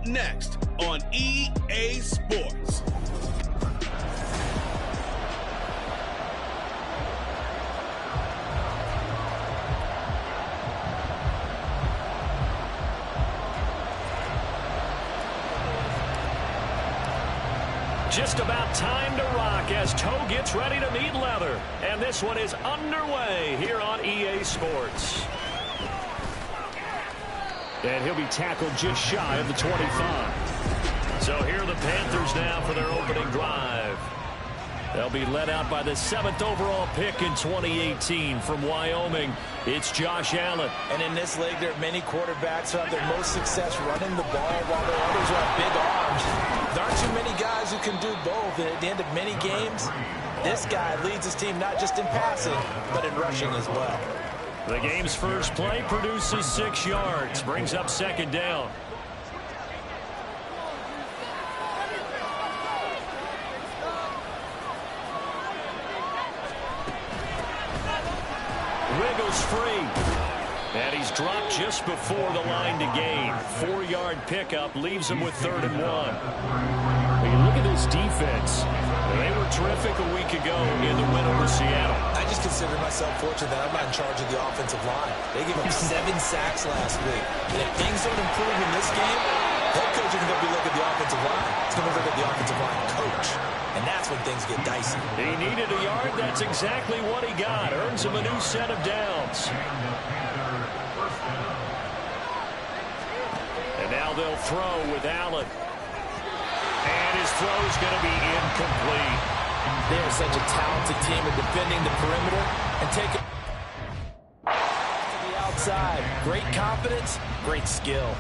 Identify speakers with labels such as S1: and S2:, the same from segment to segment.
S1: Next on EA Sports.
S2: Just about time to rock as Toe gets ready to meet leather. And this one is underway here on EA Sports. And he'll be tackled just shy of the 25. So here are the Panthers now for their opening drive. They'll be led out by the 7th overall pick in 2018 from Wyoming. It's Josh Allen.
S3: And in this league, there are many quarterbacks who have their most success running the ball, while there are others who have big arms. There aren't too many guys who can do both. And at the end of many games, this guy leads his team not just in passing, but in rushing as well.
S2: The game's first play produces 6 yards, brings up 2nd down. Wiggles free. And he's dropped just before the line to gain. 4-yard pickup leaves him with 3rd and 1. When you look at this defense, they were terrific a week ago in the win over Seattle.
S3: I just consider myself fortunate that I'm not in charge of the offensive line. They gave up 7 sacks last week. And if things don't improve in this game, head coach isn't going to be looking at the offensive line. It's going to look at the offensive line coach. And that's when things get dicey.
S2: He needed a yard. That's exactly what he got. Earns him a new set of downs. And now they'll throw with Allen. And his throw's going to be incomplete.
S3: They are such a talented team at defending the perimeter and taking to the outside. Great confidence, great skill.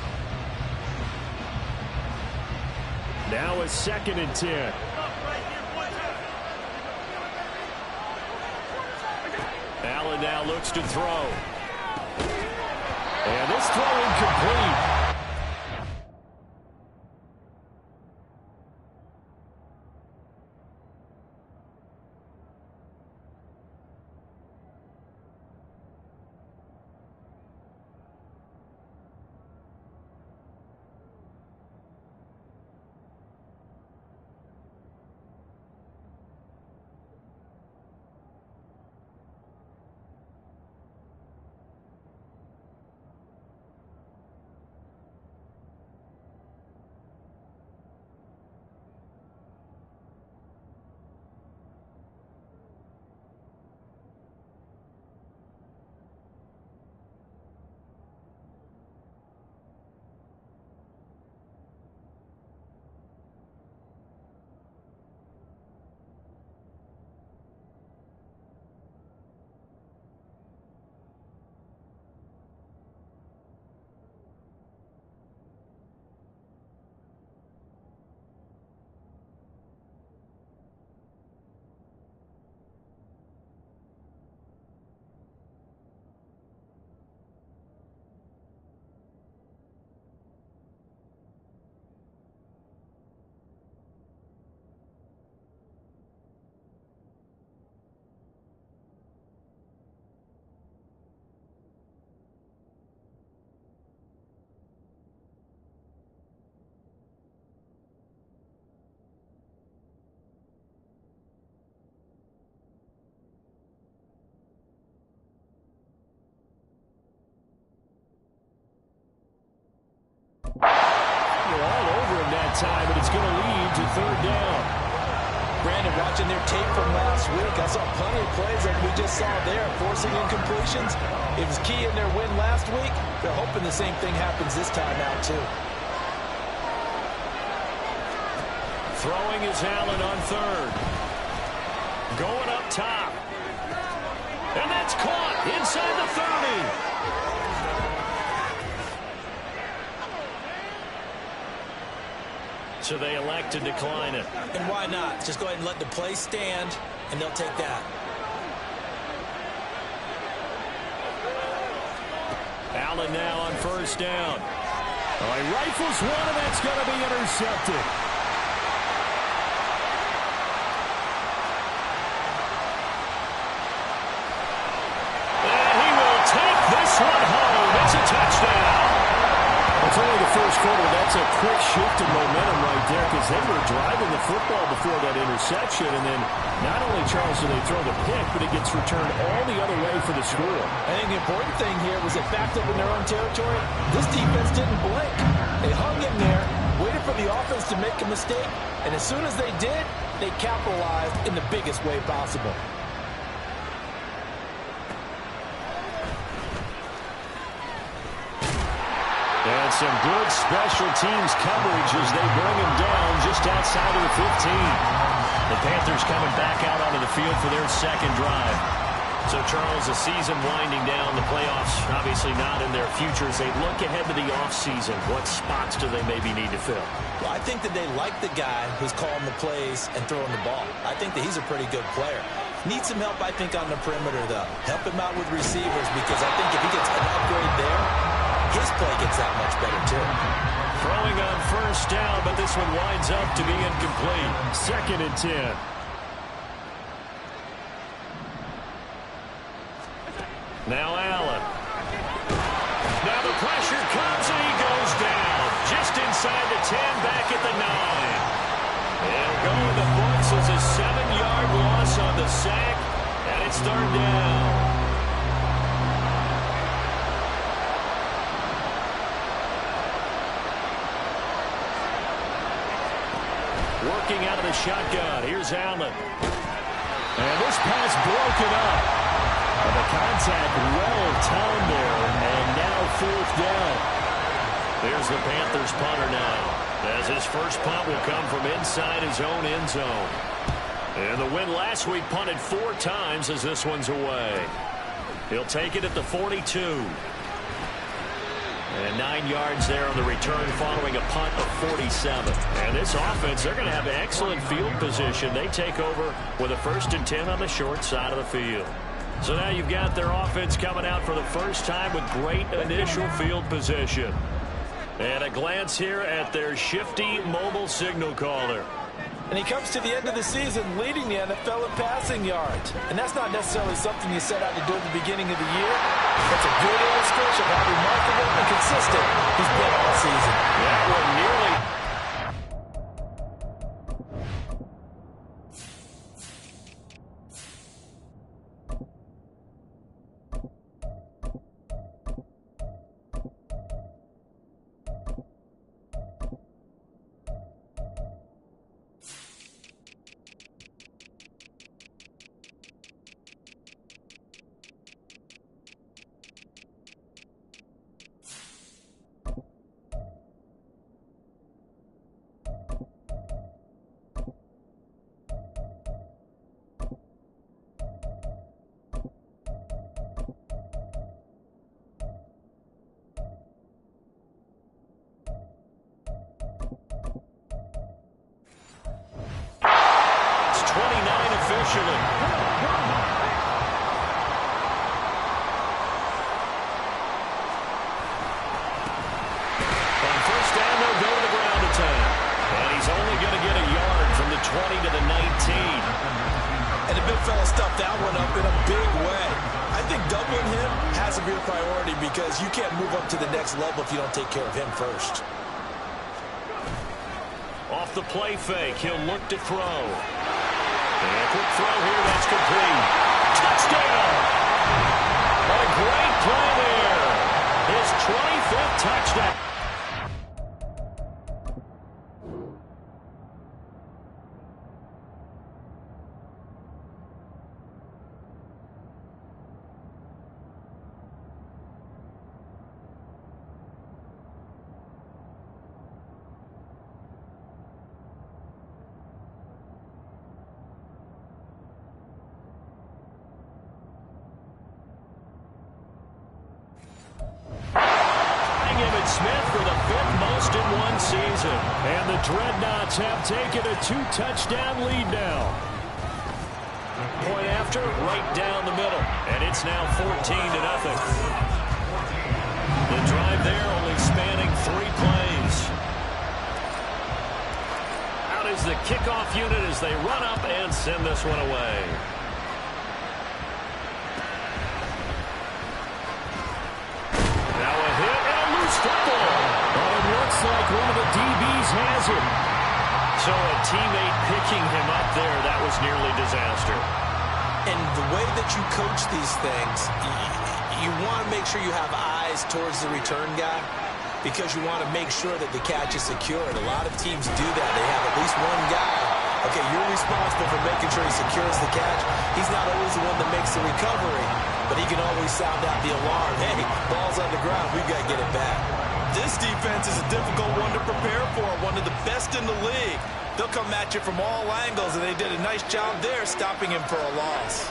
S2: Now a 2nd and 10. Allen now looks to throw. And this throw incomplete. They're all over him that time, but it's going to lead to 3rd down.
S3: Brandon, watching their tape from last week, I saw plenty of plays like we just saw there, forcing incompletions. It was key in their win last week. They're hoping the same thing happens this time out, too.
S2: Throwing is Allen on 3rd. Going up top. And that's caught inside the 30. So they elect to decline it.
S3: And why not? Just go ahead and let the play stand, and they'll take that.
S2: Allen now on 1st down. Oh, he rifles one, and that's going to be intercepted. And he will take this one home. It's a touchdown.
S4: It's only the first quarter. That
S2: That's a quick shift in momentum right there because they were driving the football before that interception. And then not only, Charles, do they throw the pick, but it gets returned all the other way for the score.
S3: I think the important thing here was they backed up in their own territory. This defense didn't blink. They hung in there, waited for the offense to make a mistake, and as soon as they did, they capitalized in the biggest way possible.
S2: And some good special teams coverage as they bring him down just outside of the 15. The Panthers coming back out onto the field for their second drive. So, Charles, the season winding down, the playoffs obviously not in their future. As they look ahead to the offseason, what spots do they maybe need to fill?
S3: Well, I think that they like the guy who's calling the plays and throwing the ball. I think that he's a pretty good player. Needs some help, I think, on the perimeter, though. Help him out with receivers because I think if he gets an upgrade there, his play gets that much better, too.
S2: Throwing on first down, but this one winds up to be incomplete. 2nd and 10. Now Allen. Now the pressure comes and he goes down. Just inside the 10, back at the 9. It'll go in the books as a 7-yard loss on the sack, and it's 3rd down. Working out of the shotgun. Here's Allen. And this pass broken up. And the contact well timed there. And now 4th down. There's the Panthers punter now. As his first punt will come from inside his own end zone. And the win last week punted 4 times as this one's away. He'll take it at the 42. And 9 yards there on the return following a punt of 47. And this offense, they're going to have excellent field position. They take over with a 1st and 10 on the short side of the field. So now you've got their offense coming out for the first time with great initial field position. And a glance here at their shifty mobile signal caller.
S3: And he comes to the end of the season leading the NFL in passing yards. And that's not necessarily something you set out to do at the beginning of the year. That's a good illustration of how remarkable and consistent he's been all season.
S2: That one nearly. Officially. On first down, they'll go to the ground attack. And he's only going to get a yard from the 20 to the 19.
S3: And the big fella stuffed that one up in a big way. I think doubling him has to be a priority because you can't move up to the next level if you don't take care of him first.
S2: Off the play fake, he'll look to throw. And a quick throw here, that's complete. Touchdown! What a great play there. His 25th touchdown. Smith for the 5th most in one season. And the Dreadnoughts have taken a 2-touchdown lead now. Point after, right down the middle. And it's now 14-0. The drive there only spanning 3 plays. Out is the kickoff unit as they run up and send this one away. Now a hit and a loose football. Well, it looks like one of the has it. So a teammate picking him up there, that was nearly disaster.
S3: And the way that you coach these things, you want to make sure you have eyes towards the return guy because you want to make sure that the catch is secured. A lot of teams do that. They have at least one guy. Okay, you're responsible for making sure he secures the catch. He's not always the one that makes the recovery, but he can always sound out the alarm. Hey, ball's on the ground. We've got to get it back.
S4: This defense is a difficult one to prepare for, one of the best in the league. They'll come at you from all angles, and they did a nice job there stopping him for a loss.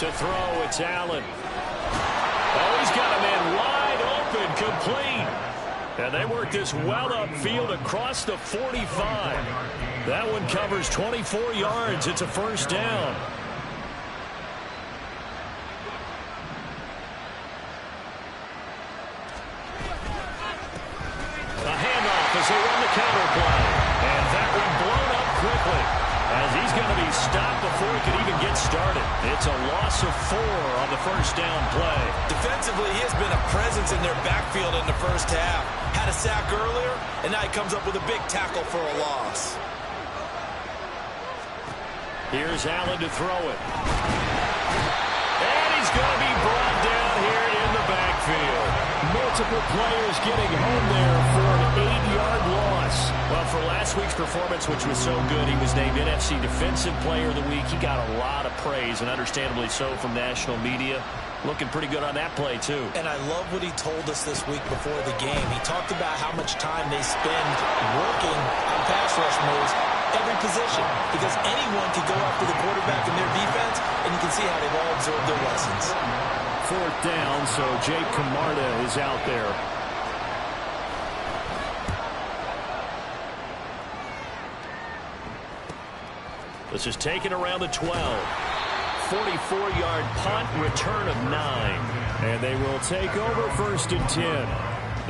S2: To throw, it's Allen. Oh, he's got a man wide open, complete. And they work this well upfield across the 45. That one covers 24 yards. It's a first down. A handoff as they run the counter play. And that one blown up quickly as he's going to be stopped before he could even get started. It's a loss of 4 on the first down play.
S4: Defensively, he has been a presence in their backfield in the first half. Had a sack earlier, and now he comes up with a big tackle for a loss.
S2: Here's Allen to throw it. And he's going to be brought down here in the backfield. Multiple players getting home there for an 8-yard loss. Well, for last week's performance, which was so good, he was named NFC Defensive Player of the Week. He got a lot of praise, and understandably so, from national media. Looking pretty good on that play, too.
S3: And I love what he told us this week before the game. He talked about how much time they spend working on pass rush moves, every position, because anyone can go after the quarterback in their defense, and you can see how they've all absorbed their lessons.
S2: 4th down, so Jake Camarda is out there. This is taken around the 12. 44-yard punt, return of 9. And they will take over 1st and 10.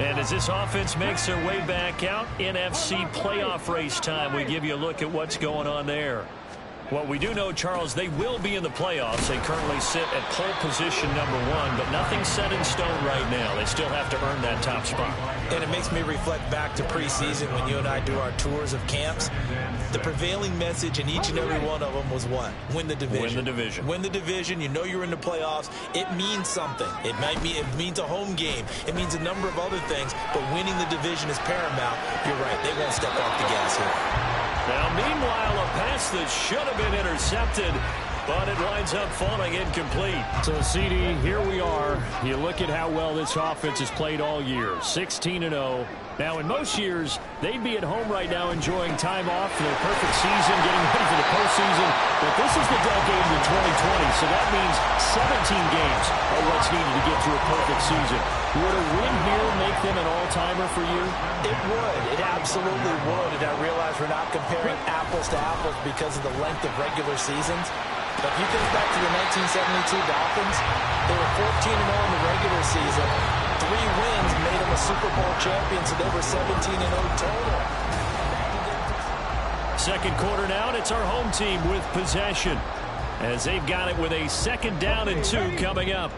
S2: And as this offense makes their way back out, NFC playoff race time, we give you a look at what's going on there. Well, we do know, Charles, they will be in the playoffs. They currently sit at pole position number 1, but nothing's set in stone right now. They still have to earn that top spot.
S3: And it makes me reflect back to preseason when you and I do our tours of camps. The prevailing message in each and every one of them was what? Win the division.
S2: Win the division.
S3: Win the division. You know you're in the playoffs. It means something. It means a home game. It means a number of other things, but winning the division is paramount. You're right. They won't step off the gas here.
S2: Now, meanwhile, a pass that should have been intercepted, but it winds up falling incomplete. So, CD, here we are. You look at how well this offense has played all year, 16-0. Now, in most years, they'd be at home right now enjoying time off for their perfect season, getting ready for the postseason. But this is the decade of 2020, so that means 17 games are what's needed to get to a perfect season. Would a win here make them an all-timer for you?
S3: It would. It absolutely would. And I realize we're not comparing apples to apples because of the length of regular seasons. But if you think back to the 1972 Dolphins, they were 14-0 in the regular season. 3 wins made them a Super Bowl champion, so they were 17-0 total.
S2: Second quarter now, and it's our home team with possession, as they've got it with a 2nd down and 2 coming up.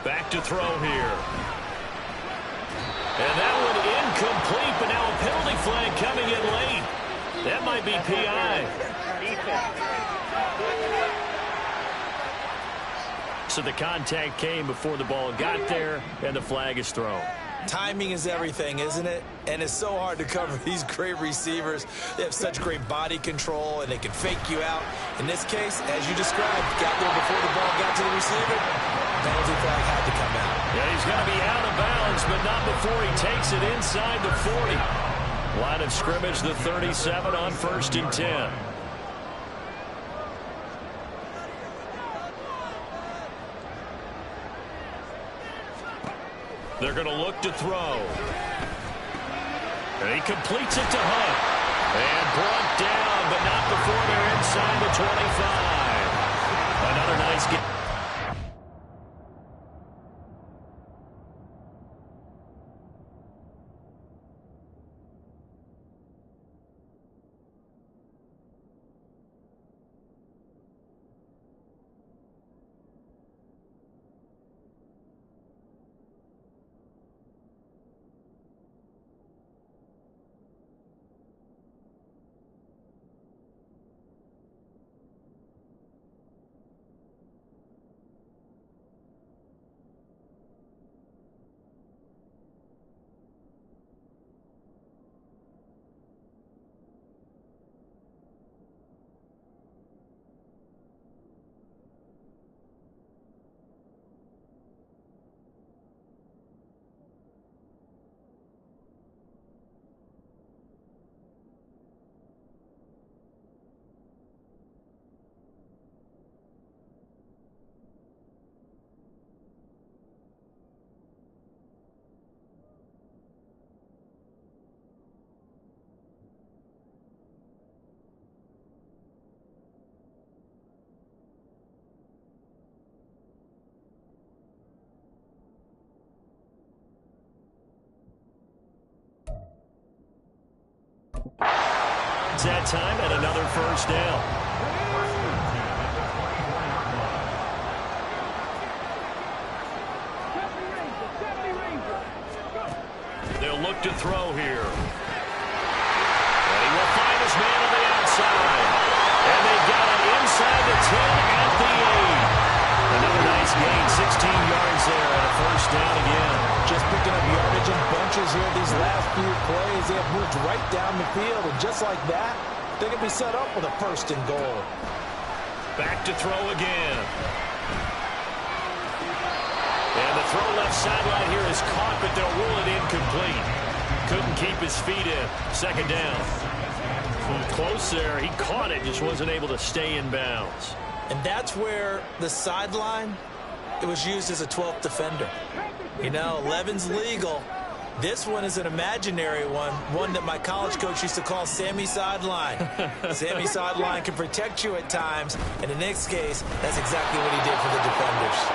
S2: Back to throw here. And that one incomplete, but now a penalty flag coming in late. That might be PI. So the contact came before the ball got there, and the flag is thrown.
S3: Timing is everything, isn't it? And it's so hard to cover these great receivers. They have such great body control, and they can fake you out. In this case, as you described, got there before the ball got to the receiver. Penalty flag had to come out.
S2: Yeah, he's going to be out of bounds, but not before he takes it inside the 40. Line of scrimmage, the 37 on 1st and 10. They're going to look to throw. And he completes it to Hunt. And brought down, but not before they're inside the 25. Another nice game. that time at another first down. They'll look to throw here. And he will find his man on the outside. And they've got it inside the 10 at the 8. Another nice gain, 16 yards there, and a first down again.
S3: Just picking up yardage in bunches here these last few plays. They have moved right down the field, and just like that, they can be set up with a first and goal.
S2: Back to throw again. And the throw left sideline here is caught, but they'll rule it incomplete. Couldn't keep his feet in. Second down. Close there. He caught it, just wasn't able to stay in bounds.
S3: And that's where the sideline, it was used as a 12th defender. You know, 11's legal. This one is an imaginary one that my college coach used to call Sammy Sideline. Sammy Sideline can protect you at times, and in this case, that's exactly what he did for the defenders.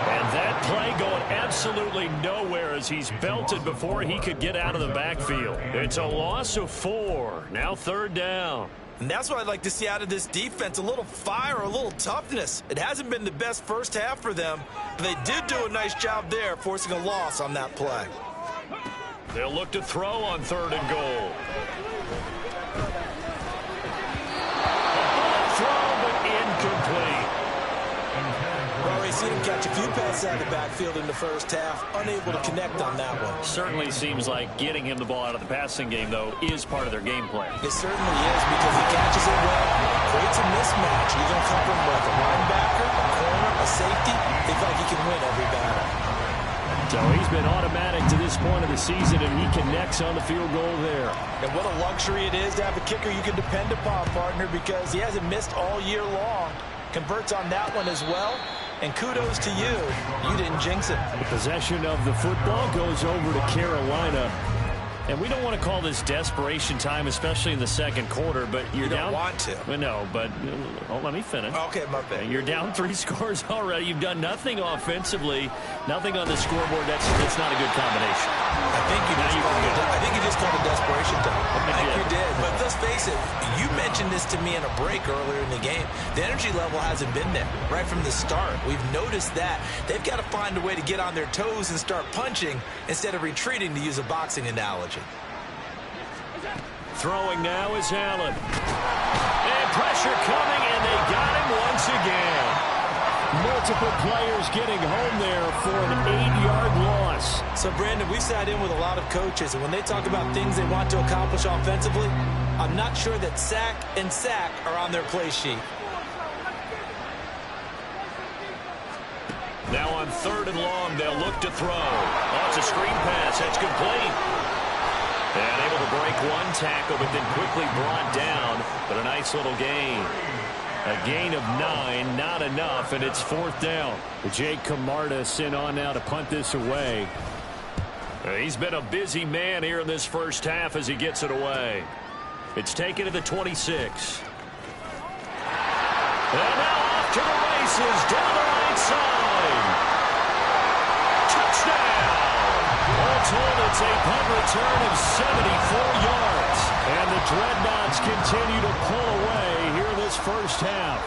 S2: And that play going absolutely nowhere as he's belted before he could get out of the backfield. It's a loss of 4. Now third down.
S3: And that's what I'd like to see out of this defense, a little fire, a little toughness. It hasn't been the best first half for them, but they did do a nice job there, forcing a loss on that play.
S2: They'll look to throw on third and goal. Throw, but incomplete.
S3: We've already seen him catch a few passes out of the backfield in the first half, unable to connect on that one.
S2: Certainly seems like getting him the ball out of the passing game, though, is part of their game plan.
S3: It certainly is, because he catches it well, creates a mismatch. You're going to cover him with a linebacker, a corner, a safety. They feel like he can win every battle.
S2: So he's been automatic to this point of the season, and he connects on the field goal there.
S3: And what a luxury it is to have a kicker you can depend upon, partner, because he hasn't missed all year long. Converts on that one as well. And kudos to you. You didn't jinx it.
S2: The possession of the football goes over to Carolina. And we don't want to call this desperation time, especially in the second quarter, but you're down.
S3: You don't want to.
S2: Well, no, but let me finish.
S3: Okay, my bad.
S2: You're down 3 scores already. You've done nothing offensively, nothing on the scoreboard. That's not a good combination.
S3: I think you just called a desperation time. I think you did. But let's face it, you mentioned this to me in a break earlier in the game. The energy level hasn't been there right from the start. We've noticed that. They've got to find a way to get on their toes and start punching instead of retreating, to use a boxing analogy.
S2: Throwing now is Allen. And pressure coming, and they got him once again. Multiple players getting home there for an 8-yard loss.
S3: So, Brandon, we sat in with a lot of coaches, and when they talk about things they want to accomplish offensively, I'm not sure that sack and sack are on their play sheet.
S2: Now on third and long, they'll look to throw. Oh, it's a screen pass. That's complete. And able to break one tackle, but then quickly brought down. But a nice little gain. A gain of 9, not enough, and it's fourth down. Jake Camarda sent on now to punt this away. He's been a busy man here in this first half as he gets it away. It's taken to the 26. And now off to the races, down the right side. Touchdown! All told, it's a punt return of 74 yards. And the Dreadnoughts continue to pull away here in this first half.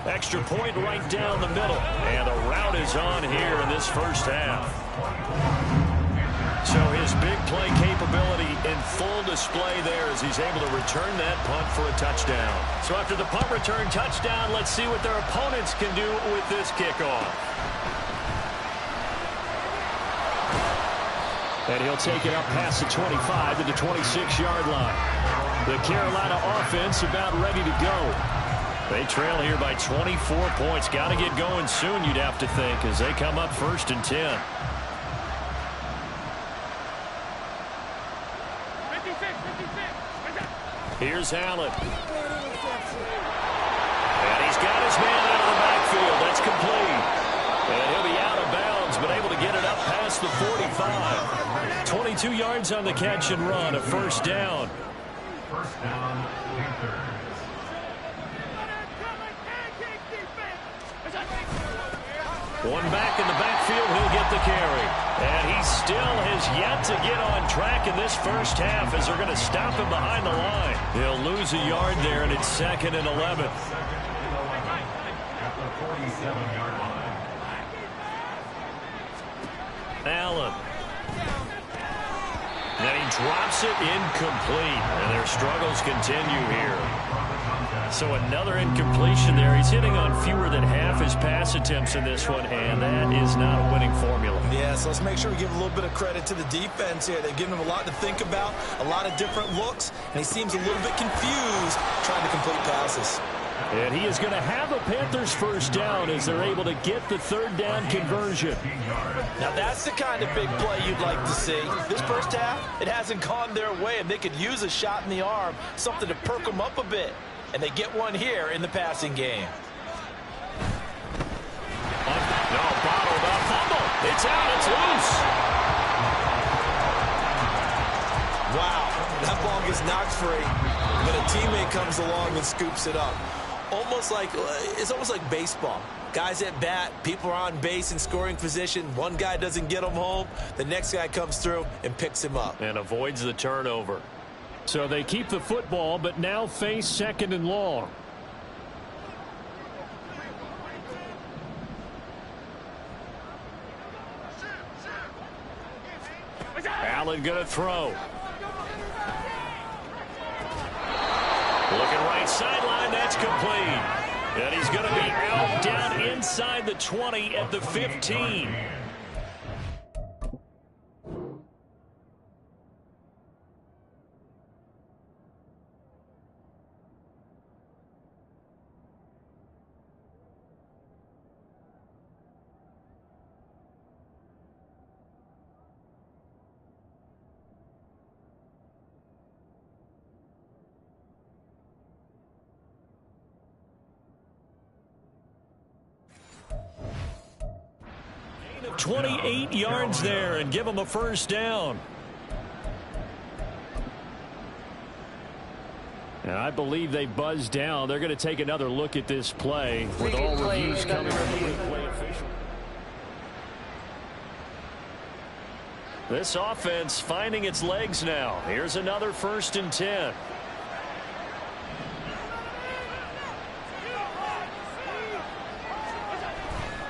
S2: Extra point right down the middle. And the route is on here in this first half. So his big play capability in full display there as he's able to return that punt for a touchdown. So after the punt return touchdown, let's see what their opponents can do with this kickoff. And he'll take it up past the 25 to the 26-yard line. The Carolina offense about ready to go. They trail here by 24 points. Got to get going soon, you'd have to think, as they come up 1st and 10. Here's Allen. And he's got his man out of the backfield. That's complete. And he'll be out of bounds, but able to get it up past the 45. 22 yards on the catch and run, a first down.
S5: First down, Panthers.
S2: One back in the backfield, he'll get the carry. And he still has yet to get on track in this first half as they're going to stop him behind the line. He'll lose a yard there, and it's 2nd and 11.
S5: At the 47-yard line.
S2: Allen. And he drops it incomplete. And their struggles continue here. So another incompletion there. He's hitting on fewer than half his pass attempts in this one, and that is not a winning formula.
S3: Yeah, so let's make sure we give a little bit of credit to the defense here. They've given him a lot to think about, a lot of different looks, and he seems a little bit confused trying to complete passes.
S2: And he is going to have a Panthers first down as they're able to get the 3rd down conversion.
S3: Now that's the kind of big play you'd like to see. This first half, it hasn't gone their way, and they could use a shot in the arm, something to perk them up a bit. And they get one here in the passing game.
S2: No, bottled up, fumble. It's out, it's loose.
S3: Wow, that ball gets knocked free, but a teammate comes along and scoops it up. It's almost like baseball. Guys at bat, people are on base in scoring position. One guy doesn't get him home. The next guy comes through and picks him up.
S2: And avoids the turnover. So they keep the football, but now face 2nd and long. Allen going to throw. Looking right sideline, that's complete. And he's going to be out down inside the 20 at the 15. Gain of 28 yards there and give him a first down. And I believe they buzzed down. They're going to take another look at this play with all reviews coming from the replay official. This offense finding its legs now. Here's another 1st and 10.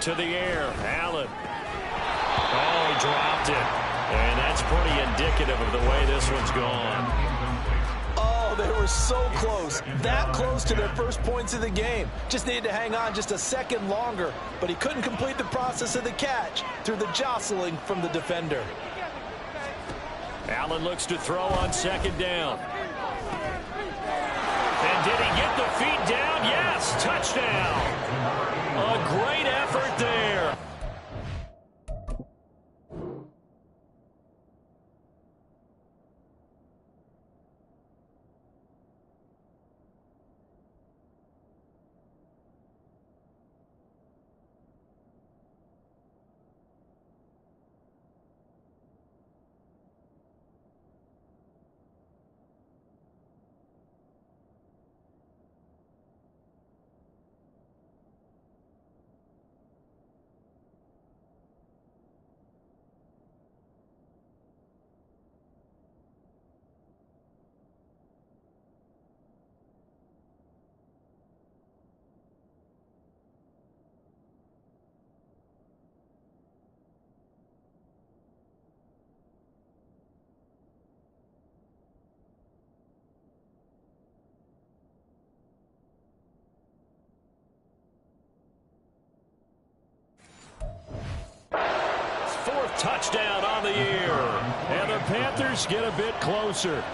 S2: To the air, Allen. Oh, he dropped it. And that's pretty indicative of the way this one's gone.
S3: Oh, they were so close. That close to their first points of the game. Just needed to hang on just a second longer. But he couldn't complete the process of the catch through the jostling from the defender.
S2: Allen looks to throw on 2nd down. And did he get the feet down? Yes, touchdown. A great effort there. Touchdown on the year. And the Panthers get a bit closer.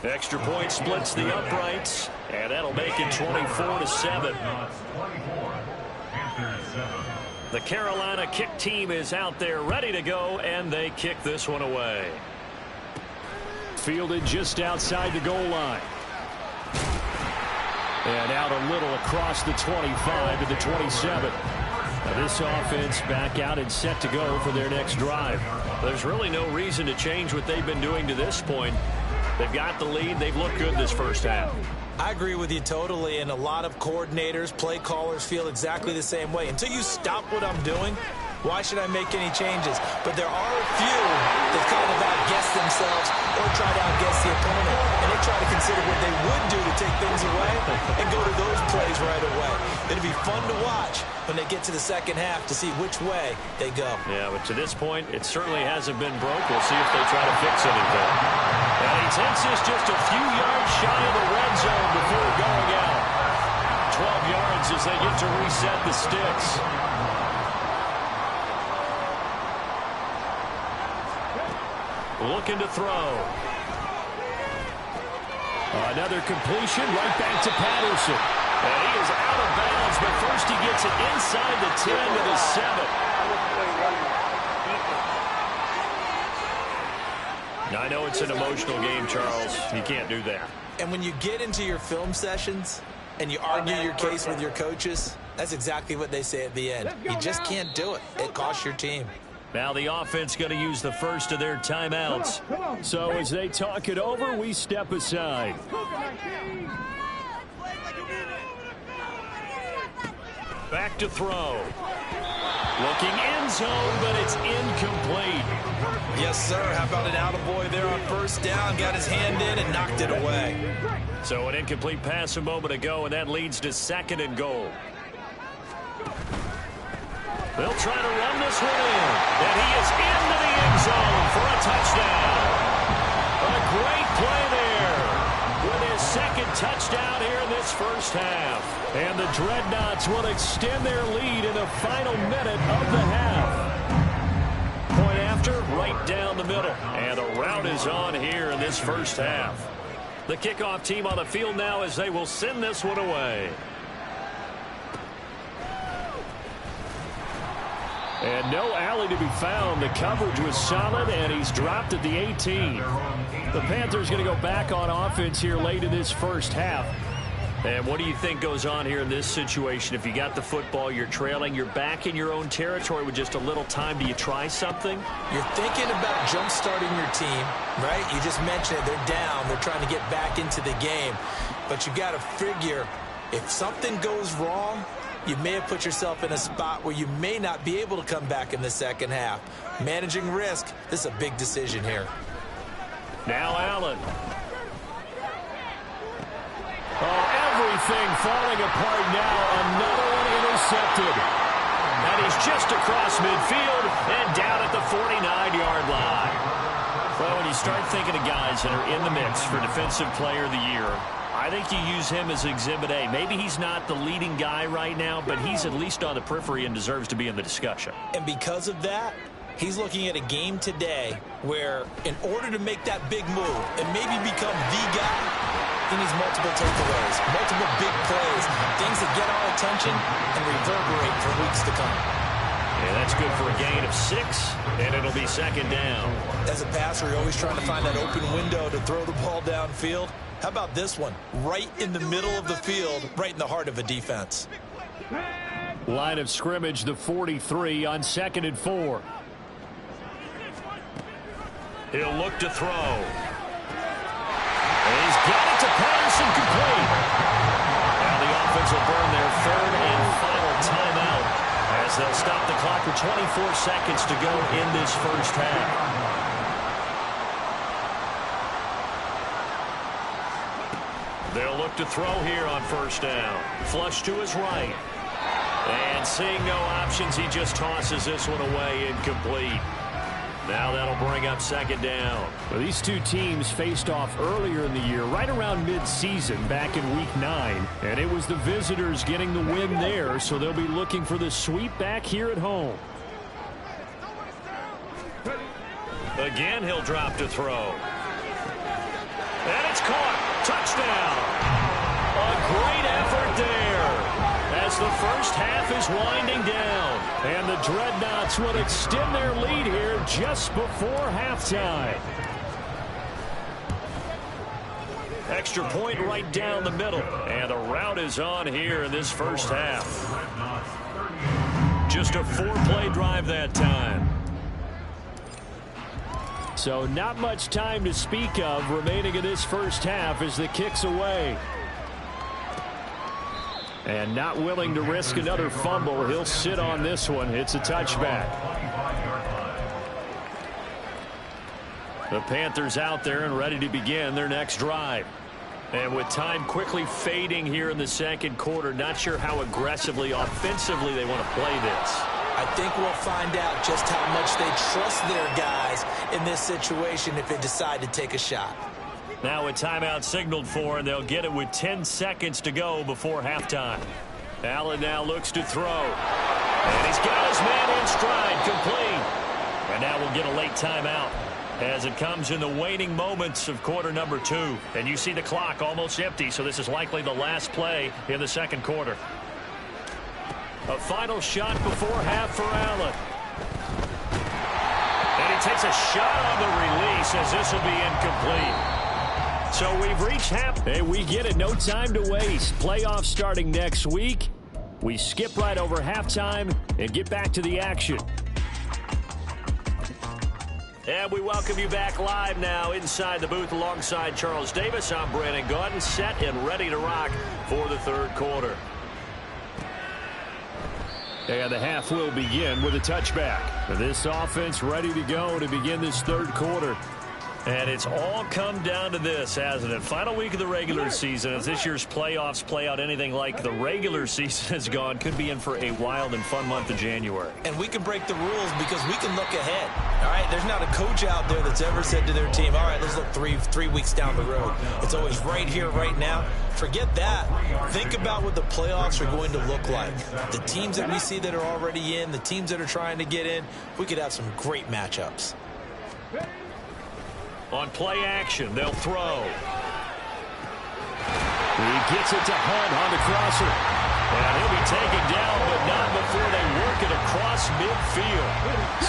S2: Extra point splits the uprights. And that'll make it 24-7. The Carolina kick team is out there ready to go, and they kick this one away. Fielded just outside the goal line. And out a little across the 25 to the 27. Now this offense back out and set to go for their next drive. There's really no reason to change what they've been doing to this point. They've got the lead. They've looked good this first half.
S3: I agree with you totally, and a lot of coordinators, play callers feel exactly the same way. Until you stop what I'm doing, why should I make any changes? But there are a few that kind of outguess themselves or try to outguess the opponent, and they try to consider what they would do to take things away and go to those plays right away. It'll be fun to watch when they get to the second half to see which way they go.
S2: Yeah, but to this point, it certainly hasn't been broke. We'll see if they try to fix anything. And he takes this just a few yards shy of the red zone before going out. 12 yards as they get to reset the sticks. Looking to throw. Another completion right back to Patterson. And he is out of bounds, but first he gets it inside the 10 to the 7. I know it's an emotional game, Charles. You can't do that.
S3: And when you get into your film sessions and you argue your case with your coaches, that's exactly what they say at the end. You just can't do it. It costs your team.
S2: Now the offense going to use the first of their timeouts. So as they talk it over, we step aside. Back to throw. Looking end zone, but it's incomplete.
S3: Yes, sir. How about an attaboy there on first down? Got his hand in and knocked it away.
S2: So an incomplete pass a moment ago, and that leads to 2nd and goal. They'll try to run this one in. And he is into the end zone for a touchdown. A great play there with his 2nd touchdown here in this first half. And the Dreadnoughts will extend their lead in the final minute of the half. Point after, right down the middle. And the route is on here in this first half. The kickoff team on the field now as they will send this one away. And no alley to be found. The coverage was solid, and he's dropped at the 18. The Panthers going to go back on offense here late in this first half. And what do you think goes on here in this situation? If you got the football, you're trailing, you're back in your own territory with just a little time. Do you try something?
S3: You're thinking about jump-starting your team, right? You just mentioned it. They're down. They're trying to get back into the game. But you got to figure if something goes wrong, you may have put yourself in a spot where you may not be able to come back in the second half. Managing risk, this is a big decision here.
S2: Now Allen. Oh, everything falling apart now. Another one intercepted. And he's just across midfield and down at the 49-yard line. Well, when you start thinking of guys that are in the mix for Defensive Player of the Year, I think you use him as Exhibit A. Maybe he's not the leading guy right now, but he's at least on the periphery and deserves to be in the discussion.
S3: And because of that, he's looking at a game today where in order to make that big move and maybe become the guy, he needs multiple takeaways, multiple big plays, things that get our attention and reverberate for weeks to come.
S2: And that's good for a gain of 6, and it'll be 2nd down.
S3: As a passer, you're always trying to find that open window to throw the ball downfield. How about this one? Right in the middle of the field, right in the heart of a defense.
S2: Line of scrimmage, the 43 on 2nd and 4. He'll look to throw. And he's got it to Patterson, complete. Now the offense will burn their 3rd and final timeout as they'll stop the clock with 24 seconds to go in this first half. They'll look to throw here on first down. Flush to his right. And seeing no options, he just tosses this one away, incomplete. Now that'll bring up 2nd down. Well, these two teams faced off earlier in the year, right around mid-season, back in Week 9. And it was the visitors getting the win there, so they'll be looking for the sweep back here at home. Again, he'll drop to throw. And it's caught. Touchdown. A great effort there as the first half is winding down. And the Dreadnoughts will extend their lead here just before halftime. Extra point right down the middle. And the route is on here in this first half. Just a 4-play drive that time. So not much time to speak of remaining in this first half as the kick's away. And not willing to risk another fumble. He'll sit on this one. It's a touchback. The Panthers out there and ready to begin their next drive. And with time quickly fading here in the second quarter, not sure how aggressively, offensively they want to play this.
S3: I think we'll find out just how much they trust their guys in this situation if they decide to take a shot.
S2: Now a timeout signaled for, and they'll get it with 10 seconds to go before halftime. Allen now looks to throw. And he's got his man in stride, complete. And now we'll get a late timeout as it comes in the waning moments of quarter number 2. And you see the clock almost empty, so this is likely the last play in the second quarter. A final shot before half for Allen. And he takes a shot on the release as this will be incomplete. So we've reached half. Hey, we get it. No time to waste. Playoffs starting next week. We skip right over halftime and get back to the action. And we welcome you back live now inside the booth alongside Charles Davis. I'm Brandon Gaudin, set and ready to rock for the third quarter. And the half will begin with a touchback. This offense ready to go to begin this third quarter. And it's all come down to this, hasn't it? Final week of the regular season. As this year's playoffs play out anything like the regular season has gone, could be in for a wild and fun month of January.
S3: And we can break the rules because we can look ahead. All right, there's not a coach out there that's ever said to their team, all right, let's look three weeks down the road. It's always right here, right now. Forget that. Think about what the playoffs are going to look like. The teams that we see that are already in, the teams that are trying to get in, we could have some great matchups.
S2: On play action, they'll throw. He gets it to Hunt on the crosser. And he'll be taken down, but not before they work it across midfield.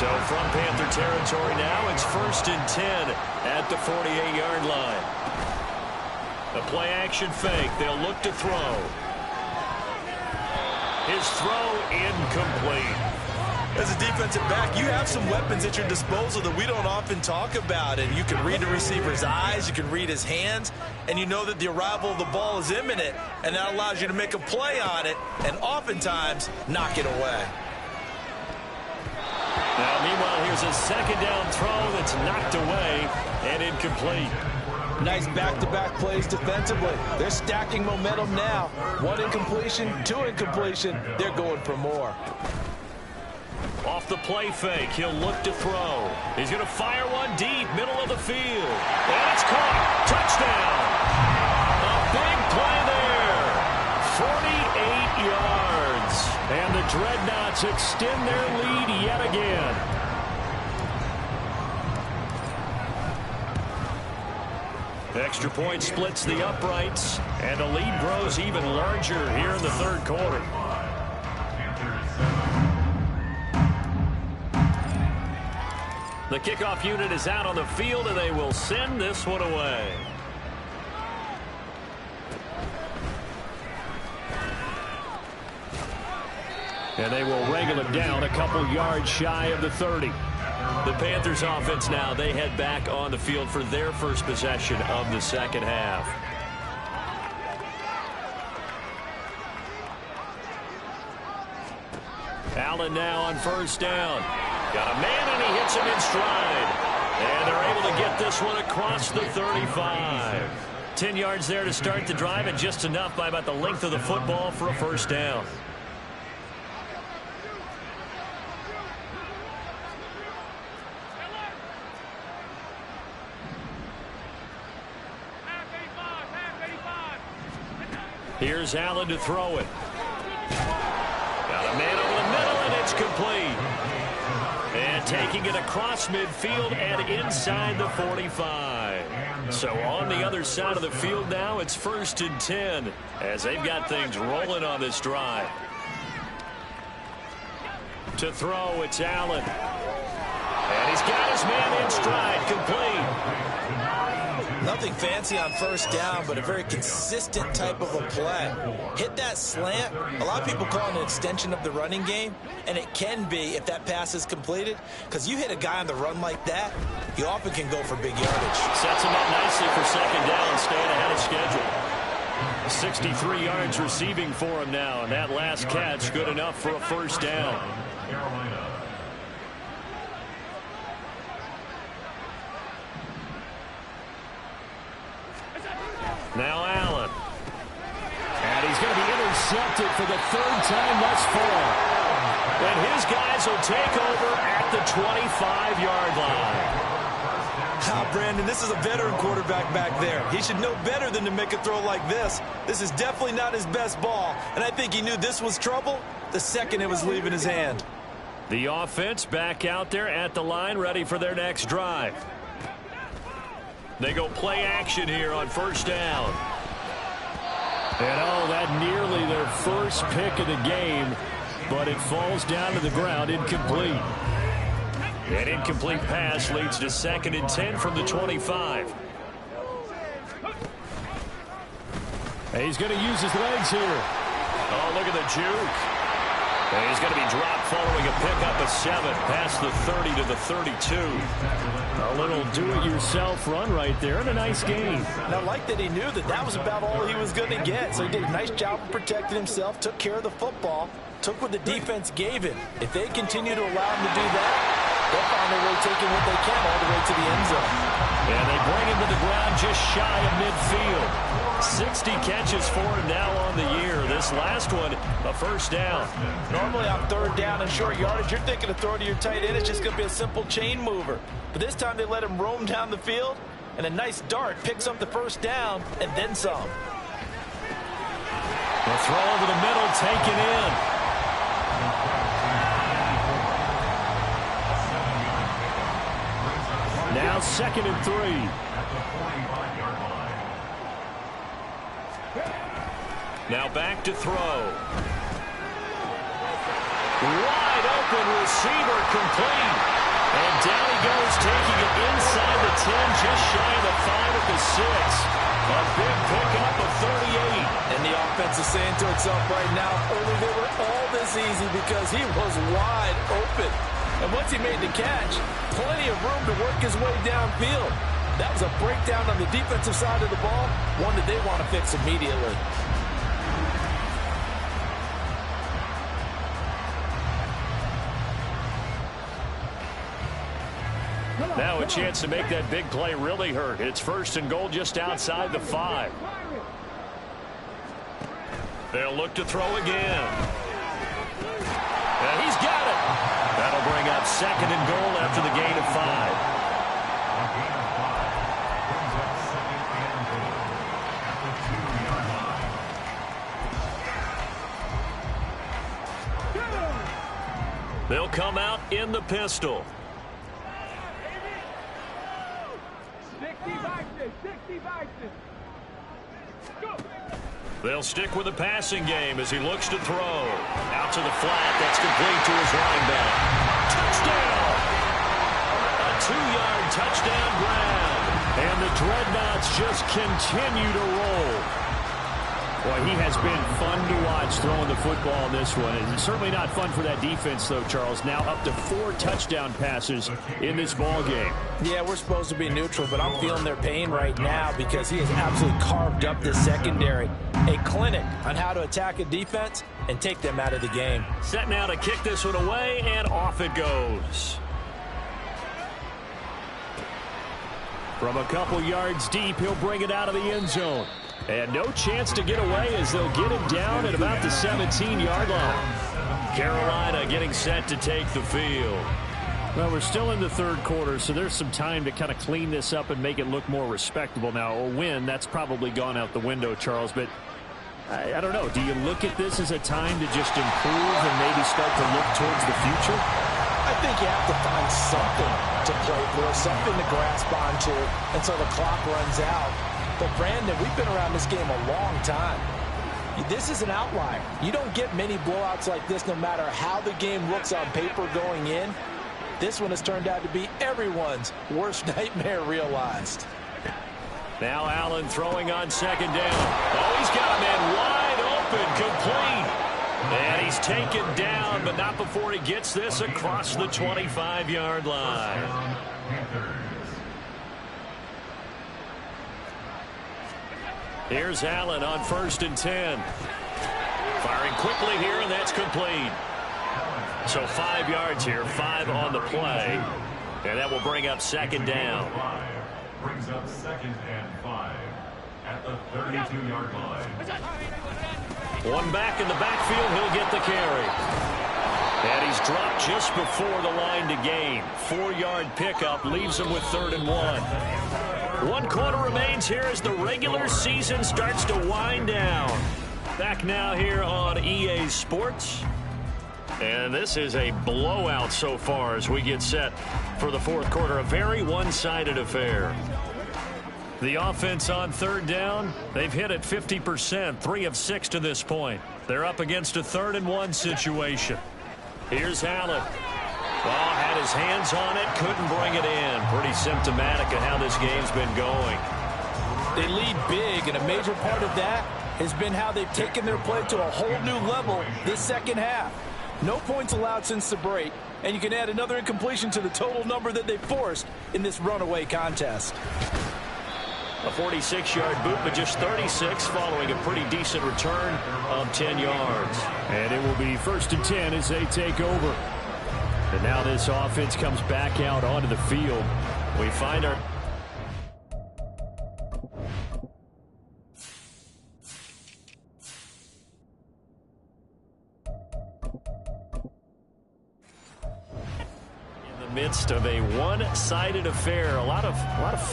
S2: So from Panther territory now, it's 1st and 10 at the 48-yard line. A play action fake. They'll look to throw. His throw incomplete.
S4: As a defensive back, you have some weapons at your disposal that we don't often talk about. And you can read the receiver's eyes, you can read his hands, and you know that the arrival of the ball is imminent, and that allows you to make a play on it and oftentimes knock it away.
S2: Now, meanwhile, here's a second down throw that's knocked away and incomplete.
S3: Nice back-to-back plays defensively. They're stacking momentum now. 1 incompletion, 2 incompletion. They're going for more.
S2: Off the play fake, he'll look to throw. He's going to fire one deep, middle of the field. And it's caught. Touchdown. A big play there. 48 yards. And the Dreadnoughts extend their lead yet again. Extra point splits the uprights, and the lead grows even larger here in the third quarter. The kickoff unit is out on the field, and they will send this one away. And they will wrangle it down a couple yards shy of the 30. The Panthers offense now, they head back on the field for their first possession of the second half. Allen now on first down. Got a man, and he hits him in stride. And they're able to get this one across the 35. 10 yards there to start the drive, and just enough by about the length of the football for a first down. Here's Allen to throw it. Got a man over the middle, and it's complete. And taking it across midfield and inside the 45. So on the other side of the field now, it's 1st and 10 as they've got things rolling on this drive. To throw, it's Allen. And he's got his man in stride, complete.
S3: Nothing fancy on first down, but a very consistent type of a play. Hit that slant. A lot of people call it an extension of the running game, and it can be if that pass is completed, because you hit a guy on the run like that, you often can go for big yardage.
S2: Sets him up nicely for second down, staying ahead of schedule. 63 yards receiving for him now, and that last catch good enough for a first down.
S5: Carolina.
S2: Now Allen. And he's going to be intercepted for the third time thus far. And his guys will take over at the 25-yard line.
S4: Brandon, this is a veteran quarterback back there. He should know better than to make a throw like this. This is definitely not his best ball, and I think he knew this was trouble the second it was leaving his hand.
S2: The offense back out there at the line, ready for their next drive. They go play action here on first down. And oh, that nearly their first pick of the game, but it falls down to the ground, incomplete. An incomplete pass leads to 2nd and 10 from the 25. He's going to use his legs here. Oh, look at the juke. And he's going to be dropped following a pickup of 7 past the 30 to the 32. A little do-it-yourself run right there, and a nice gain.
S3: And I like that he knew that that was about all he was going to get. So he did a nice job of protecting himself, took care of the football, took what the defense gave him. If they continue to allow him to do that, they'll find their way taking what they can all the way to the end zone.
S2: And they bring him to the ground just shy of midfield. 60 catches for him now on the year. This last one, a first down.
S3: Normally on third down and short yardage, you're thinking of throwing to your tight end. It's just going to be a simple chain mover. But this time they let him roam down the field, and a nice dart picks up the first down and then some.
S2: The throw over the middle, taken in. Now 2nd and 3. Now back to throw. Wide open receiver, complete. And down he goes, taking it inside the 10, just shy of the 5 at the 6. A big pickup of 38.
S3: And the offense is saying to itself right now, only they were all this easy because he was wide open. And once he made the catch, plenty of room to work his way downfield. That was a breakdown on the defensive side of the ball, one that they want to fix immediately.
S2: Now a chance to make that big play really hurt. It's 1st and goal just outside the 5. They'll look to throw again. And he's got it. That'll bring up 2nd and goal after the gain of 5. They'll come out in the pistol. They'll stick with the passing game as he looks to throw. Out to the flat. That's complete to his linebacker. Touchdown! A 2-yard touchdown grab. And the Dreadnoughts just continue to roll. Boy, he has been fun to watch throwing the football in this one. It's certainly not fun for that defense, though, Charles. Now up to 4 touchdown passes in this ball game.
S3: Yeah, we're supposed to be neutral, but I'm feeling their pain right now because he has absolutely carved up this secondary. A clinic on how to attack a defense and take them out of the game.
S2: Set now to kick this one away, and off it goes. From a couple yards deep, he'll bring it out of the end zone. And no chance to get away as they'll get him down at about the 17-yard line. Carolina getting set to take the field. Well, we're still in the third quarter, so there's some time to kind of clean this up and make it look more respectable. Now, a win, that's probably gone out the window, Charles, but I don't know. Do you look at this as a time to just improve and maybe start to look towards the future?
S3: I think you have to find something to play for, something to grasp onto until the clock runs out. But, Brandon, we've been around this game a long time. This is an outlier. You don't get many blowouts like this no matter how the game looks on paper going in. This one has turned out to be everyone's worst nightmare realized.
S2: Now Allen throwing on 2nd down. Oh, he's got a man wide open, complete. And he's taken down, but not before he gets this across the 25-yard line. Here's Allen on 1st and 10. Firing quickly here, and that's complete. So 5 yards here, 5 on the play. And that will bring up 2nd down.
S5: Brings up 2nd and 5 at the 32-yard line.
S2: One back in the backfield, he'll get the carry. And he's dropped just before the line to gain. 4-yard pickup leaves him with 3rd and 1. 1 quarter remains here as the regular season starts to wind down. Back now here on EA Sports. And this is a blowout so far as we get set for the 4th quarter. A very one-sided affair. The offense on 3rd down, they've hit it 50%, 3 of 6 to this point. They're up against a 3rd and 1 situation. Here's Allen. Well, had his hands on it, couldn't bring it in. Pretty symptomatic of how this game's been going.
S3: They lead big, and a major part of that has been how they've taken their play to a whole new level this second half. No points allowed since the break, and you can add another incompletion to the total number that they forced in this runaway contest.
S2: A 46-yard boot, but just 36 following a pretty decent return of 10 yards.
S6: And it will be 1st and 10 as they take over. And now this offense comes back out onto the field.
S2: We find our... midst of a one-sided affair. A lot of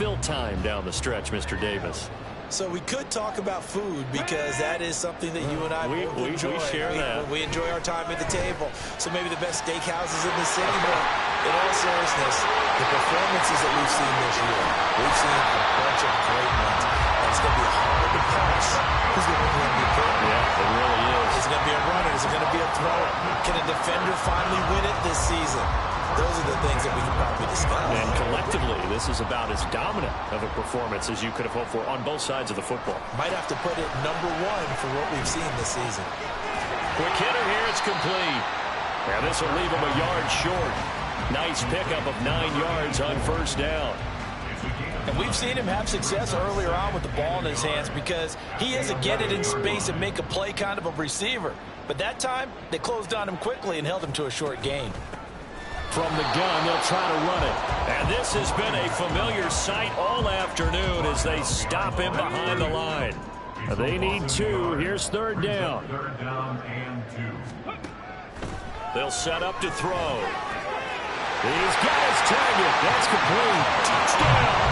S2: fill time down the stretch, Mr. Davis.
S3: So we could talk about food because that is something that you and I enjoy.
S2: We share that.
S3: We enjoy our time at the table. So maybe the best steakhouses in the city, but in all seriousness, the performances that we've seen this year, we've seen a bunch of great ones. And it's going to be hard to parse who's going to win the MVP.
S2: Yeah, it really is.
S3: Is it going to be a runner? Is it going to be a thrower? Can a defender finally win it this season? Those are the things that we can probably discuss.
S2: And collectively, this is about as dominant of a performance as you could have hoped for on both sides of the football.
S3: Might have to put it #1 for what we've seen this season.
S2: Quick hitter here, it's complete. And this will leave him a yard short. Nice pickup of 9 yards on 1st down.
S3: And we've seen him have success earlier on with the ball in his hands because he is a get it in space and make a play kind of a receiver. But that time, they closed on him quickly and held him to a short gain.
S2: From the gun, they'll try to run it. And this has been a familiar sight all afternoon as they stop him behind the line. They need 2. Here's 3rd down.
S5: 3rd down and 2.
S2: They'll set up to throw. He's got his target. That's complete. Touchdown.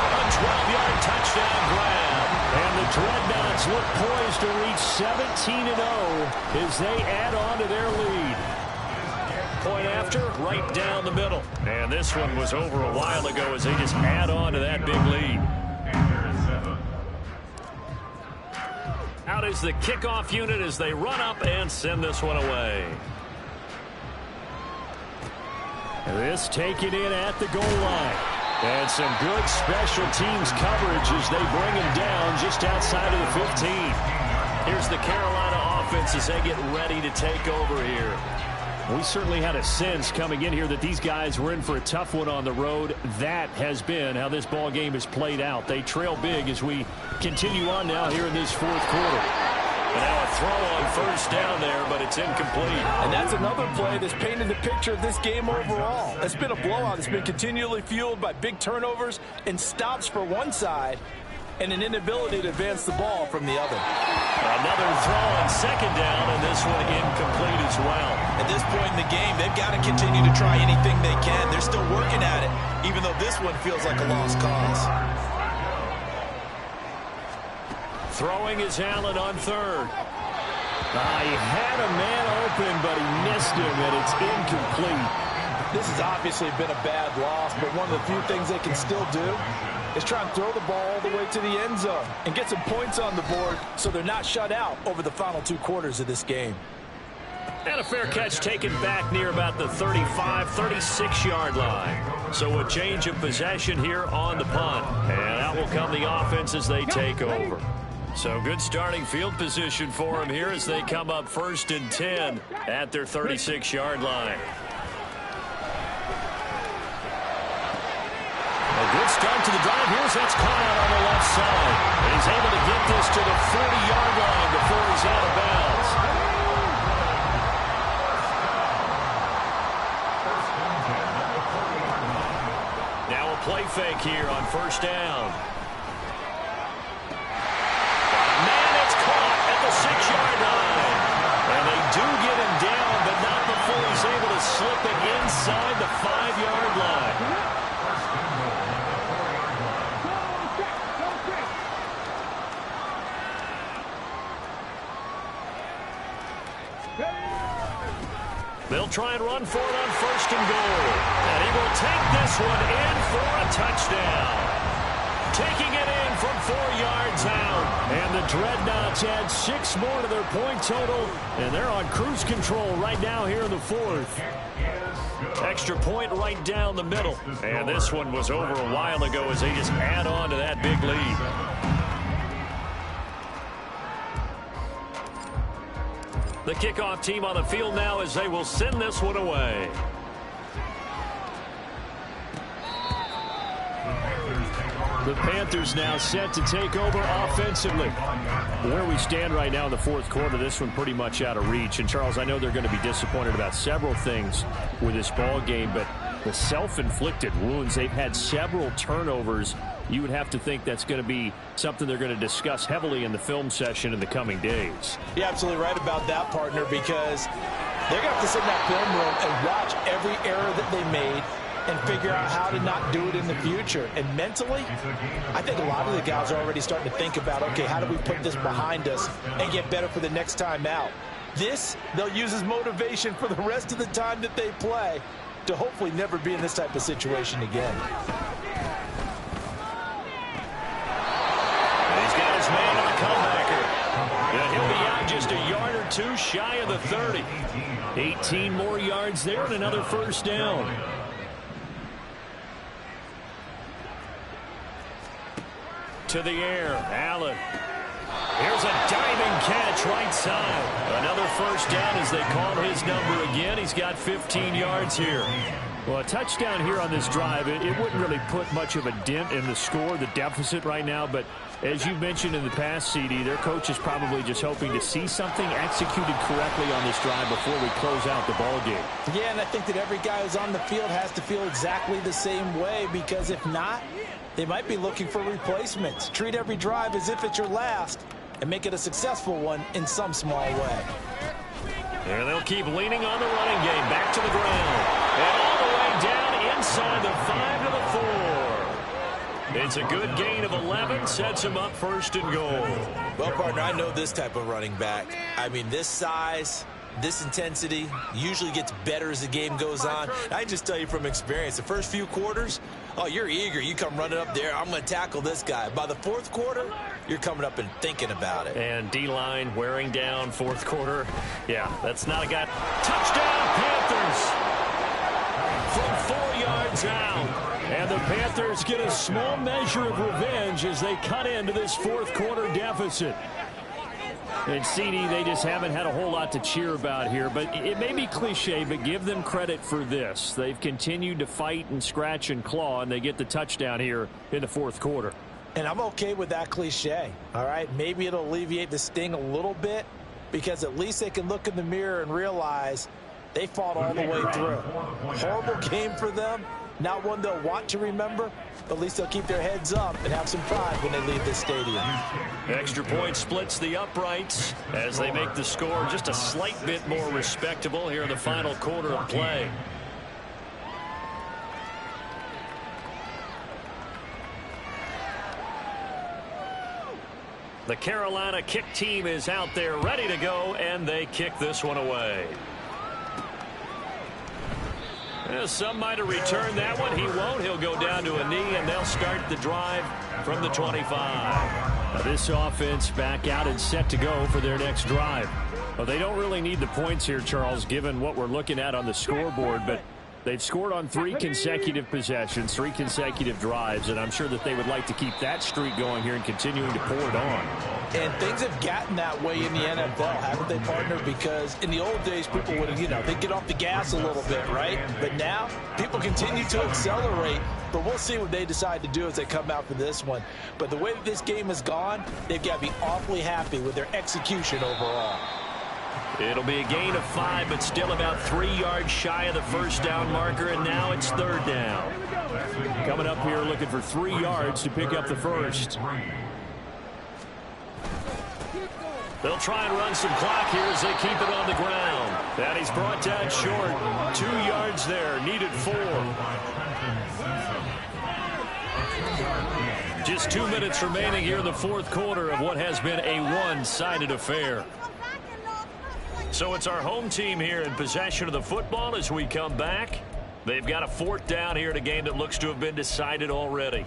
S2: A 12-yard touchdown grab. And the Dreadnoughts look poised to reach 17-0 as they add on to their lead. Point after, right down the middle. And this one was over a while ago as they just add on to that big lead. Out is the kickoff unit as they run up and send this one away.
S6: This taken in at the goal line. And some good special teams coverage as they bring him down just outside of the 15.
S2: Here's the Carolina offense as they get ready to take over here.
S6: We certainly had a sense coming in here that these guys were in for a tough one on the road. That has been how this ball game has played out. They trail big as we continue on now here in this 4th quarter.
S2: And now a throw on 1st down there, but it's incomplete.
S3: And that's another play that's painted the picture of this game overall. It's been a blowout. It's been continually fueled by big turnovers and stops for one side and an inability to advance the ball from the other.
S2: Another throw on 2nd down, and this one incomplete as well.
S3: At this point in the game, they've got to continue to try anything they can. They're still working at it, even though this one feels like a lost cause.
S2: Throwing is Allen on 3rd.
S6: He had a man open, but he missed him, and it's incomplete.
S3: This has obviously been a bad loss, but one of the few things they can still do is try and throw the ball all the way to the end zone and get some points on the board so they're not shut out over the final 2 quarters of this game.
S2: And a fair catch taken back near about the 35, 36-yard line. So a change of possession here on the punt. And out will come the offense as they take over. So good starting field position for them here as they come up 1st and 10 at their 36-yard line. A good
S6: start to the drive. That's caught out on the left side. And he's able to get this to the 40-yard line before he's out of bounds. Now a play fake here on first down. Man, it's caught at the 6-yard line. And they do get him down, but not before he's able to slip it inside the 5-yard line. They'll try and run for it on first and goal. And he will take this one in for a touchdown. Taking it in from 4 yards out. And the Dreadnoughts add 6 more to their point total. And they're on cruise control right now here in the 4th. Extra point right down the middle. And this one was over a while ago as they just add on to that big lead. The kickoff team on the field now as they will send this one away. The Panthers now set to take over offensively. Where we stand right now in the 4th quarter, this one pretty much out of reach. And, Charles, I know they're going to be disappointed about several things with this ball game, but the self-inflicted wounds, they've had several turnovers. You would have to think that's going to be something they're going to discuss heavily in the film session in the coming days.
S3: You're absolutely right about that, partner, because they're going to have to sit in that film room and watch every error that they made and figure out how to not do it in the future. And mentally, I think a lot of the guys are already starting to think about, okay, how do we put this behind us and get better for the next time out? This, they'll use as motivation for the rest of the time that they play to hopefully never be in this type of situation again.
S6: Man on the comebacker. Yeah, he'll be out just a yard or 2 shy of the 30. 18 more yards there and another first down. To the air, Allen. Here's a diving catch right side. Another first down as they call his number again. He's got 15 yards here. Well, a touchdown here on this drive, it wouldn't really put much of a dent in the score, the deficit right now. But as you mentioned in the past, CD, their coach is probably just hoping to see something executed correctly on this drive before we close out the ball game.
S3: Yeah, and I think that every guy who's on the field has to feel exactly the same way, because if not, they might be looking for replacements. Treat every drive as if it's your last and make it a successful one in some small way.
S6: And they'll keep leaning on the running game. Back to the ground. And all the way down inside the 5 to the 4. It's a good gain of 11. Sets him up first and goal.
S4: Well, partner, I know this type of running back. I mean, this size, this intensity usually gets better as the game goes on. I just tell you from experience, the first few quarters, oh, you're eager. You come running up there. I'm going to tackle this guy. By the 4th quarter, you're coming up and thinking about it.
S6: And D-line wearing down 4th quarter. Yeah, that's not a guy. Touchdown, Panthers! From 4 yards out. And the Panthers get a small measure of revenge as they cut into this 4th quarter deficit. And CD, they just haven't had a whole lot to cheer about here. But it may be cliche, but give them credit for this. They've continued to fight and scratch and claw, and they get the touchdown here in the 4th quarter.
S3: And I'm okay with that cliche, all right? Maybe it'll alleviate the sting a little bit, because at least they can look in the mirror and realize they fought all the way through. Horrible game for them. Not one they'll want to remember, but at least they'll keep their heads up and have some pride when they leave this stadium.
S6: Extra point splits the uprights as they make the score just a slight bit more respectable here in the final quarter of play. The Carolina kick team is out there ready to go, and they kick this one away. Some might have returned that one. He won't. He'll go down to a knee, and they'll start the drive from the 25. Now this offense back out and set to go for their next drive. Well, they don't really need the points here, Charles, given what we're looking at on the scoreboard, but They've scored on 3 consecutive possessions, 3 consecutive drives, and I'm sure that they would like to keep that streak going here and continuing to pour it on.
S3: And things have gotten that way in the NFL, haven't they, partner? Because in the old days, people would, they'd get off the gas a little bit, right? But now, people continue to accelerate. But we'll see what they decide to do as they come out for this one. But the way that this game has gone, they've got to be awfully happy with their execution overall.
S2: It'll be a gain of 5, but still about 3 yards shy of the first down marker, and now it's 3rd down.
S6: Coming up here looking for 3 yards to pick up the first.
S2: They'll try and run some clock here as they keep it on the ground. And he's brought down short. 2 yards there, needed 4. Just 2 minutes remaining here in the 4th quarter of what has been a one-sided affair. So it's our home team here in possession of the football as we come back. They've got a 4th down here in a game that looks to have been decided already.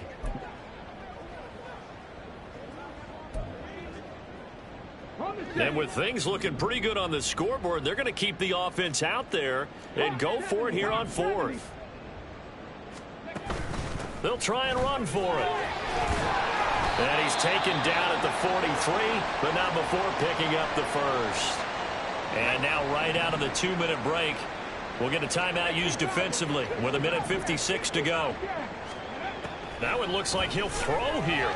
S2: And with things looking pretty good on the scoreboard, they're going to keep the offense out there and go for it here on 4th. They'll try and run for it. And he's taken down at the 43, but not before picking up the first. And now right out of the 2-minute break, we'll get a timeout used defensively with 1:56 to go. Now it looks like he'll throw here.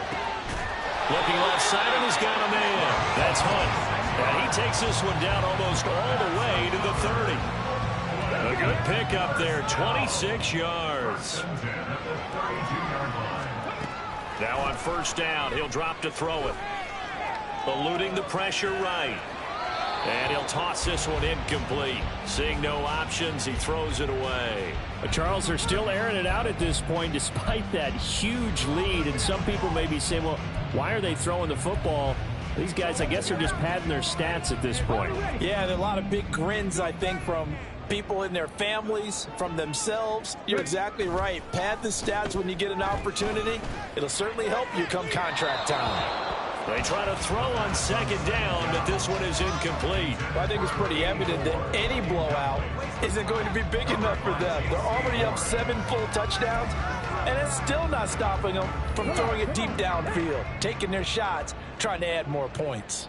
S2: Looking left side, and he's got a man. That's Hunt. And he takes this one down almost all the way to the 30. A good pickup there, 26 yards. Now on 1st down, he'll drop to throw it. Eluding the pressure right. And he'll toss this one incomplete. Seeing no options, he throws it away.
S6: Charles, they're still airing it out at this point despite that huge lead. And some people may be saying, well, why are they throwing the football? These guys, I guess, are just padding their stats at this point.
S3: Yeah, there are a lot of big grins, I think, from people in their families, from themselves. You're exactly right. Pad the stats when you get an opportunity. It'll certainly help you come contract time.
S2: They try to throw on 2nd down, but this one is incomplete.
S3: I think it's pretty evident that any blowout isn't going to be big enough for them. They're already up 7 full touchdowns, and it's still not stopping them from throwing it deep downfield, taking their shots, trying to add more points.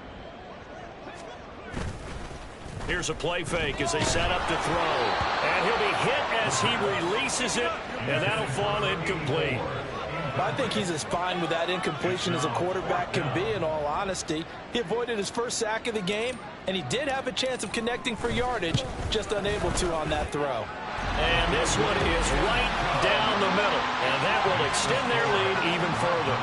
S2: Here's a play fake as they set up to throw. And he'll be hit as he releases it, and that'll fall incomplete.
S3: I think he's as fine with that incompletion as a quarterback can be, in all honesty. He avoided his first sack of the game, and he did have a chance of connecting for yardage, just unable to on that throw.
S2: And this one is right down the middle, and that will extend their lead even further.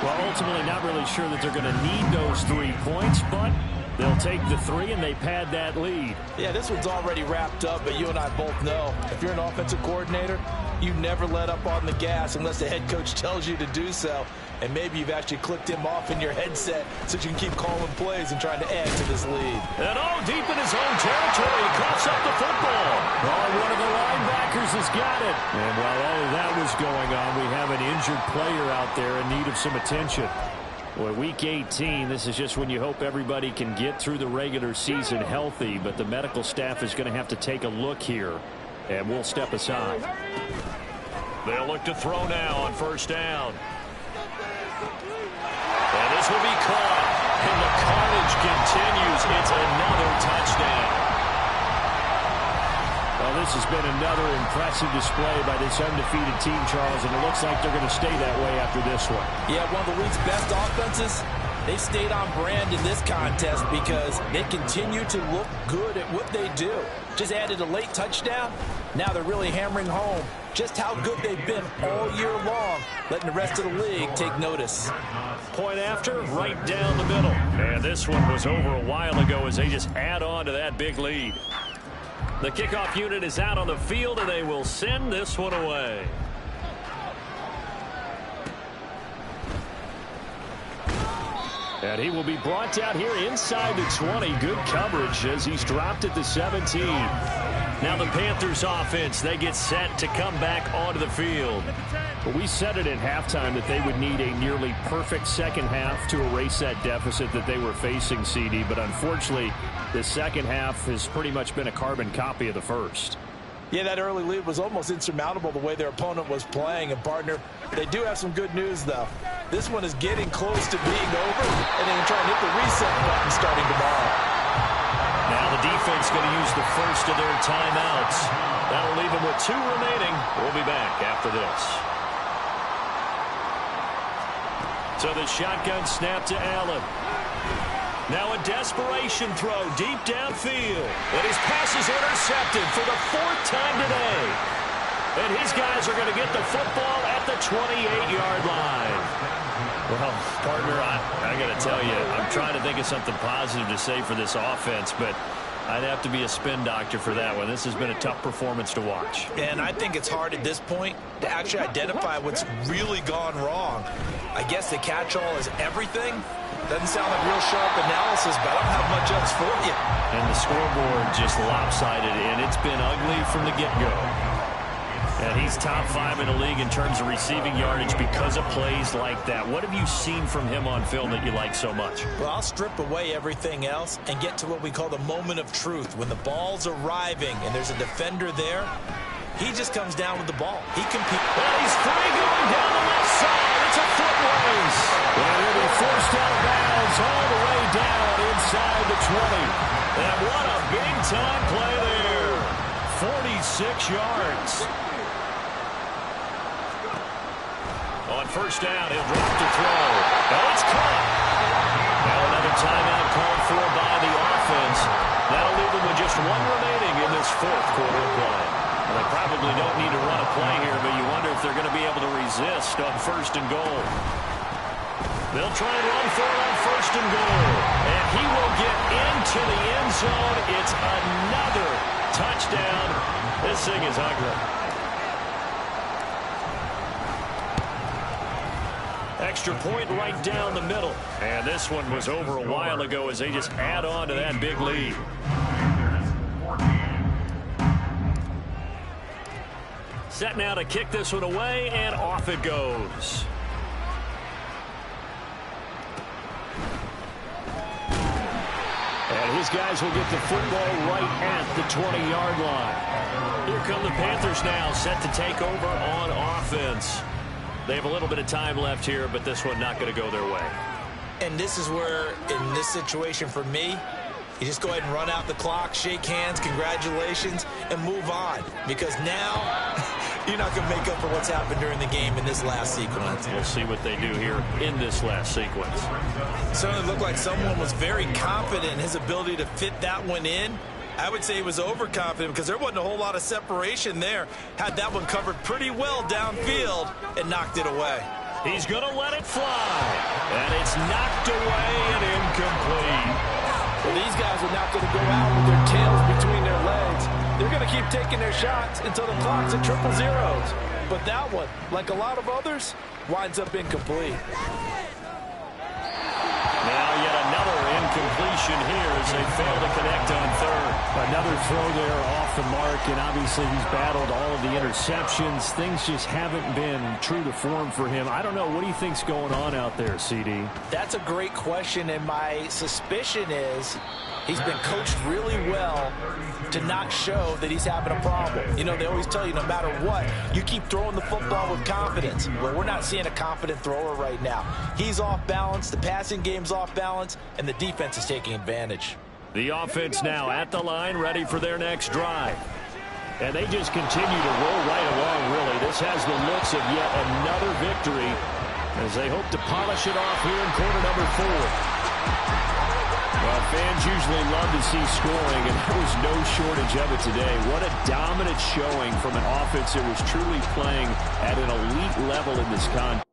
S6: Well, ultimately not really sure that they're going to need those 3 points, but they'll take the 3 and they pad that lead.
S3: Yeah, this one's already wrapped up, but you and I both know if you're an offensive coordinator, you never let up on the gas unless the head coach tells you to do so. And maybe you've actually clicked him off in your headset so you can keep calling plays and trying to add to this lead.
S2: And deep in his own territory, he coughs up the football.
S6: One of the linebackers has got it. And while all of that was going on, we have an injured player out there in need of some attention. Boy, week 18, this is just when you hope everybody can get through the regular season healthy, but the medical staff is going to have to take a look here, and we'll step aside.
S2: They'll look to throw now on 1st down. And this will be caught, and the carnage continues. It's another touchdown.
S6: Well, this has been another impressive display by this undefeated team, Charles, and it looks like they're going to stay that way after this one.
S3: Yeah, one of the league's best offenses. They stayed on brand in this contest because they continue to look good at what they do. Just added a late touchdown. Now they're really hammering home just how good they've been all year long, letting the rest of the league take notice.
S2: Point after, right down the middle. And this one was over a while ago as they just add on to that big lead. The kickoff unit is out on the field, and they will send this one away.
S6: And he will be brought down here inside the 20. Good coverage as he's dropped at the 17.
S2: Now the Panthers offense, they get set to come back onto the field.
S6: Well, we said it at halftime that they would need a nearly perfect second half to erase that deficit that they were facing, CD. But unfortunately, the second half has pretty much been a carbon copy of the first.
S3: Yeah, that early lead was almost insurmountable the way their opponent was playing. And, partner, they do have some good news, though. This one is getting close to being over, and they can try and hit the reset button starting tomorrow.
S2: Now the defense going to use the first of their timeouts. That'll leave them with 2 remaining. We'll be back after this. So the shotgun snap to Allen. Now a desperation throw deep downfield. And his pass is intercepted for the 4th time today. And his guys are going to get the football at the 28-yard line. Well, partner, I got to tell you, I'm trying to think of something positive to say for this offense, but I'd have to be a spin doctor for that one. This has been a tough performance to watch.
S3: And I think it's hard at this point to actually identify what's really gone wrong. I guess the catch-all is everything. Doesn't sound like real sharp analysis, but I don't have much else for you.
S2: And the scoreboard just lopsided, and it's been ugly from the get-go. And he's top 5 in the league in terms of receiving yardage because of plays like that. What have you seen from him on film that you like so much?
S3: Well, I'll strip away everything else and get to what we call the moment of truth. When the ball's arriving and there's a defender there, he just comes down with the ball. He competes.
S2: Well, he's free going down the left side. It's a foot race. And he'll be forced out of bounds all the way down inside the 20. And what a big-time play there. 46 yards. On first down, he'll drop to throw. Oh, it's caught. Now another timeout called for by the offense. That'll leave them with just 1 remaining in this 4th quarter of play. Well, they probably don't need to run a play here, but you wonder if they're going to be able to resist on 1st and goal. They'll try and run for it on 1st and goal. And he will get into the end zone. It's another touchdown. This thing is ugly. Extra point right down the middle. And this one was over a while ago as they just add on to that big lead. Set now to kick this one away, and off it goes. And his guys will get the football right at the 20-yard line. Here come the Panthers now, set to take over on offense. They have a little bit of time left here, but this one not going to go their way.
S3: And this is where, in this situation for me, you just go ahead and run out the clock, shake hands, congratulations, and move on. Because now, you're not going to make up for what's happened during the game in this last sequence.
S2: We'll see what they do here in this last sequence.
S3: Certainly looked like someone was very confident in his ability to fit that one in. I would say he was overconfident because there wasn't a whole lot of separation there. Had that one covered pretty well downfield and knocked it away.
S2: He's going to let it fly. And it's knocked away and incomplete.
S3: Well, these guys are not going to go out with their tails between their legs. They're going to keep taking their shots until the clock's at 000. But that one, like a lot of others, winds up incomplete.
S2: Now yet another incompletion here as they fail to connect on 3rd.
S6: Another throw there off the mark, and obviously he's battled all of the interceptions. Things just haven't been true to form for him. I don't know. What do you think's going on out there, CD?
S3: That's a great question, and my suspicion is he's been coached really well to not show that he's having a problem. You know, they always tell you no matter what, you keep throwing the football with confidence. Well, we're not seeing a confident thrower right now. He's off balance, the passing game's off balance, and the defense is taking advantage.
S2: The offense now at the line, ready for their next drive. And they just continue to roll right along, really. This has the looks of yet another victory as they hope to polish it off here in quarter number 4. Well, fans usually love to see scoring, and there was no shortage of it today. What a dominant showing from an offense that was truly playing at an elite level in this contest.